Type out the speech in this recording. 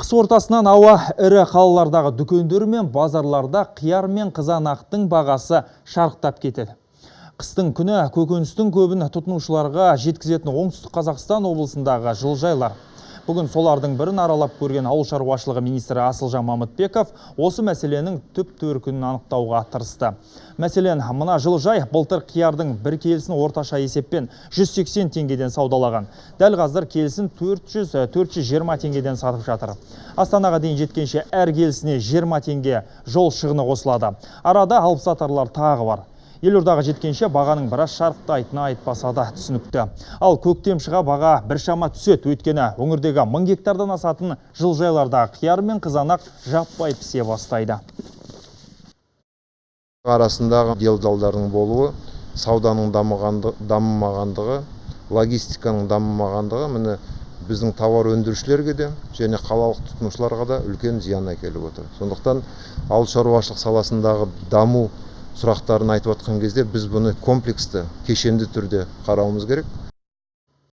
Қыс ортасынан ауа ірі қалалардағы дүкендер мен базарларда қияр мен қызанақтың бағасы шарықтап кетеді. Қыстың күні көкөністің көбін тұтынушыларға жеткізетін Оңтүстік Қазақстан облысындағы жылыжайлар. Бүгін солардың бірін аралап көрген Ауыл шаруашылығы министрі Асылжан Мамытбеков осы мәселенің түп төркінін анықтауға тырысты. Мәселен, мына жылыжай былтыр қиярдың бір келісін орташа есеппен 180 теңгеден саудалаған. Дәл қазір келісін 420 теңгеден сатып жатыр. Астанаға дейін жеткенше әр келісіне 20 теңге жол шығыны қосылады. Арада алыпсатарлар тағы бар. Елордаға жеткенше бағаның біраз шарықтайтыны айтпаса да түсінікті. Ал көктем шыға баға біршама түседі, өйткені өңірдегі 1000 гектардан асатын жылыжайларда қияр мен қызанақ жаппай пісе бастайды. Арасындағы делдалдардың болуы, сауданың дамымағандығы, логистиканың дамымағандығы міне біздің тауар өндірушілерге де және қалалық тұтынушыларға да үлкен зиян әкеліп отыр. Сондықтан ауыл шаруашылық саласындағы даму сұрақтарын айтып отқан кезде біз бұны комплексті, кешенді түрде қарауымыз керек.